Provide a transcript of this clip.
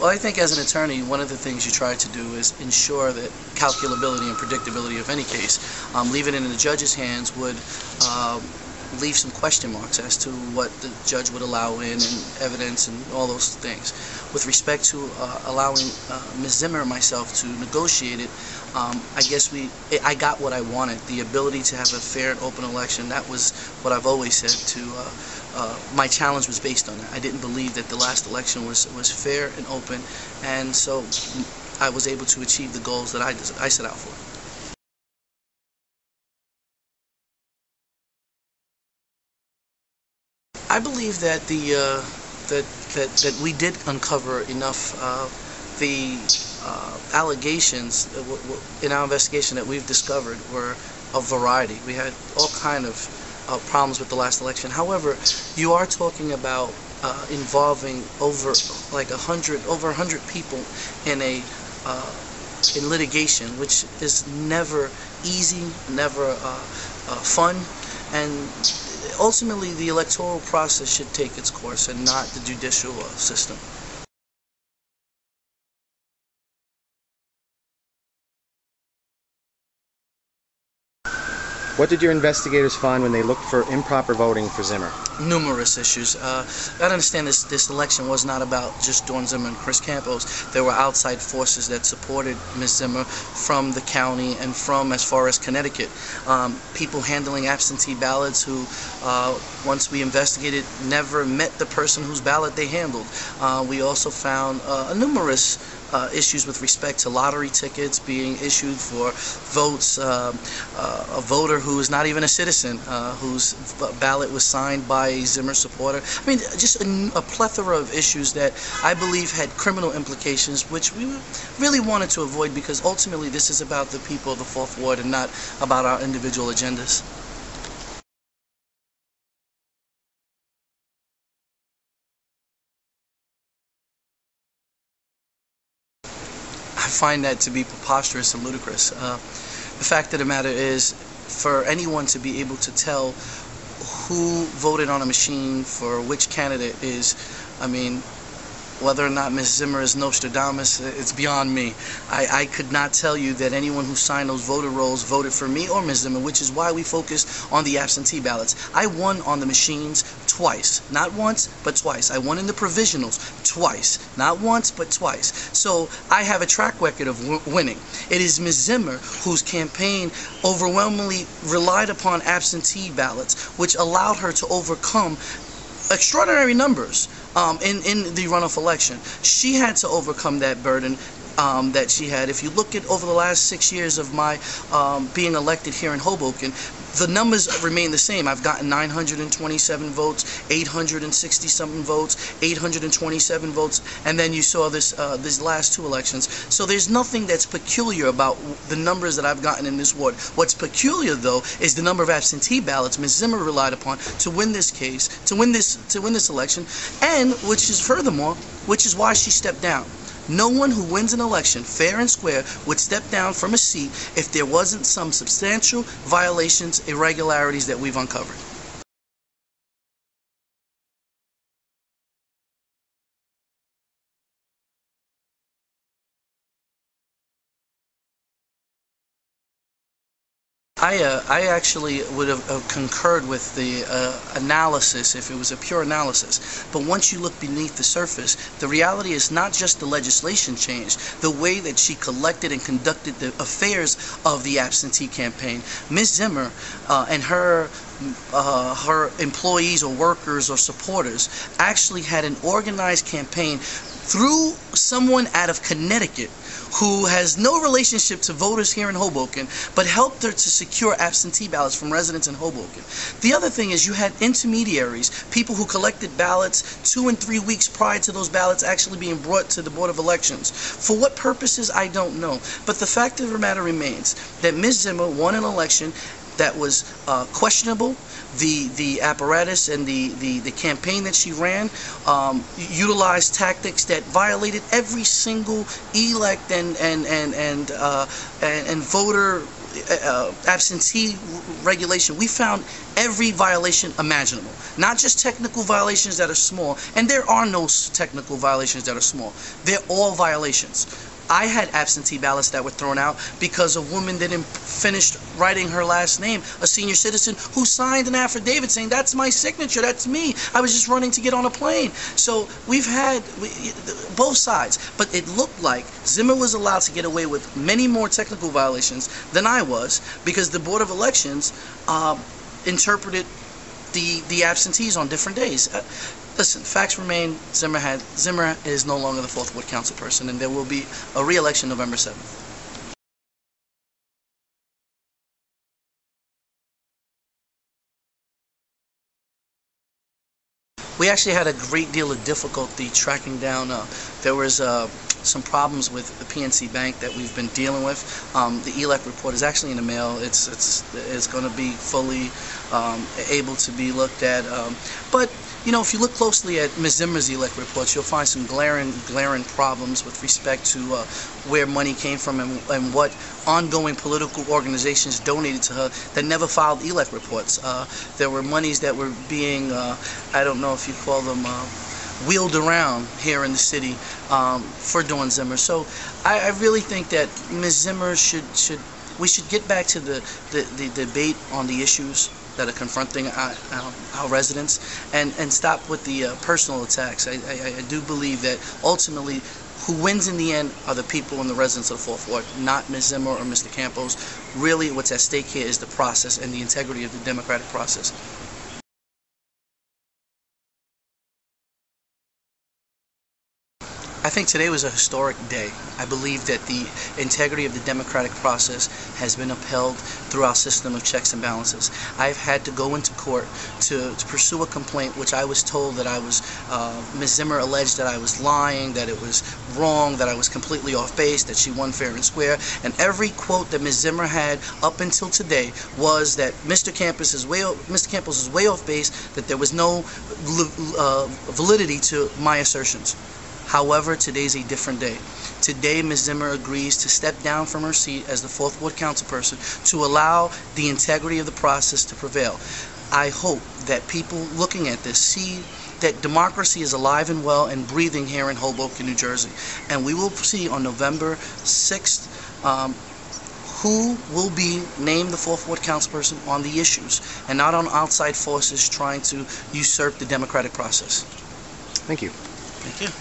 Well, I think as an attorney, one of the things you try to do is ensure that calculability and predictability of any case. Leaving it in the judge's hands would leave some question marks as to what the judge would allow in and evidence and all those things. With respect to allowing Ms. Zimmer and myself to negotiate it, I guess I got what I wanted, the ability to have a fair and open election. That was what I've always said my challenge was based on that. I didn't believe that the last election was fair and open, and so I was able to achieve the goals that I set out for. I believe that that we did uncover enough the allegations in our investigation that we've discovered were a variety. We had all kind of problems with the last election. However, you are talking about involving over 100 people in in litigation, which is never easy, never fun, and ultimately the electoral process should take its course and not the judicial system. What did your investigators find when they looked for improper voting for Zimmer? Numerous issues. Gotta understand this election was not about just Dawn Zimmer and Chris Campos. There were outside forces that supported Ms. Zimmer from the county and from as far as Connecticut. People handling absentee ballots who, once we investigated, never met the person whose ballot they handled. We also found numerous issues with respect to lottery tickets being issued for votes, a voter who is not even a citizen, whose ballot was signed by a Zimmer supporter. I mean, just a plethora of issues that I believe had criminal implications, which we really wanted to avoid, because ultimately this is about the people of the Fourth Ward and not about our individual agendas. I find that to be preposterous and ludicrous. The fact of the matter is, for anyone to be able to tell who voted on a machine for which candidate is, I mean, whether or not Ms. Zimmer is Nostradamus, it's beyond me. I could not tell you that anyone who signed those voter rolls voted for me or Ms. Zimmer, which is why we focused on the absentee ballots. I won on the machines twice. Not once, but twice. I won in the provisionals twice. Not once, but twice. So I have a track record of winning. It is Ms. Zimmer whose campaign overwhelmingly relied upon absentee ballots, which allowed her to overcome extraordinary numbers in the runoff election. She had to overcome that burden that she had. If you look at over the last 6 years of my being elected here in Hoboken, the numbers remain the same. I've gotten 927 votes, 860-something votes, 827 votes, and then you saw these last two elections. So there's nothing that's peculiar about the numbers that I've gotten in this ward. What's peculiar, though, is the number of absentee ballots Ms. Zimmer relied upon to win this case, to win this election, and which is why she stepped down. No one who wins an election fair and square would step down from a seat if there wasn't some substantial violations, irregularities that we've uncovered. I actually would have concurred with the analysis if it was a pure analysis. But once you look beneath the surface, the reality is not just the legislation changed, the way that she collected and conducted the affairs of the absentee campaign. Ms. Zimmer and her employees or workers or supporters actually had an organized campaign through someone out of Connecticut who has no relationship to voters here in Hoboken, but helped her to secure absentee ballots from residents in Hoboken. The other thing is you had intermediaries, people who collected ballots 2 and 3 weeks prior to those ballots actually being brought to the Board of Elections. For what purposes, I don't know. But the fact of the matter remains that Ms. Zimmer won an election that was questionable. The apparatus and the campaign that she ran utilized tactics that violated every single elect and voter absentee regulation. We found every violation imaginable, not just technical violations that are small, and there are no technical violations that are small. They're all violations. I had absentee ballots that were thrown out because a woman didn't finish writing her last name, a senior citizen who signed an affidavit saying, that's my signature, that's me, I was just running to get on a plane. So we've had both sides, but it looked like Zimmer was allowed to get away with many more technical violations than I was, because the Board of Elections interpreted the absentees on different days. Listen, facts remain. Zimmer is no longer the 4th Ward Council person, and there will be a re-election November 7th. We actually had a great deal of difficulty tracking down. There was some problems with the PNC Bank that we've been dealing with. The ELEC report is actually in the mail. It's going to be fully able to be looked at. But you know, if you look closely at Ms. Zimmer's ELEC reports, you'll find some glaring problems with respect to where money came from and what ongoing political organizations donated to her that never filed ELEC reports. There were monies that were being, I don't know if you call them, wheeled around here in the city for Dawn Zimmer. So I really think that Ms. Zimmer we should get back to the debate on the issues that are confronting our residents, and stop with the personal attacks. I do believe that ultimately who wins in the end are the people and the residents of the 4th Ward, not Ms. Zimmer or Mr. Campos. Really what's at stake here is the process and the integrity of the democratic process. I think today was a historic day. I believe that the integrity of the democratic process has been upheld through our system of checks and balances. I've had to go into court to pursue a complaint which I was told that I was, Ms. Zimmer alleged that I was lying, that it was wrong, that I was completely off base, that she won fair and square. And every quote that Ms. Zimmer had up until today was that Mr. Campos is way off base, that there was no validity to my assertions. However, today's a different day. Today, Ms. Zimmer agrees to step down from her seat as the 4th Ward Councilperson to allow the integrity of the process to prevail. I hope that people looking at this see that democracy is alive and well and breathing here in Hoboken, New Jersey. And we will see on November 6th who will be named the 4th Ward Councilperson on the issues, and not on outside forces trying to usurp the democratic process. Thank you. Thank you.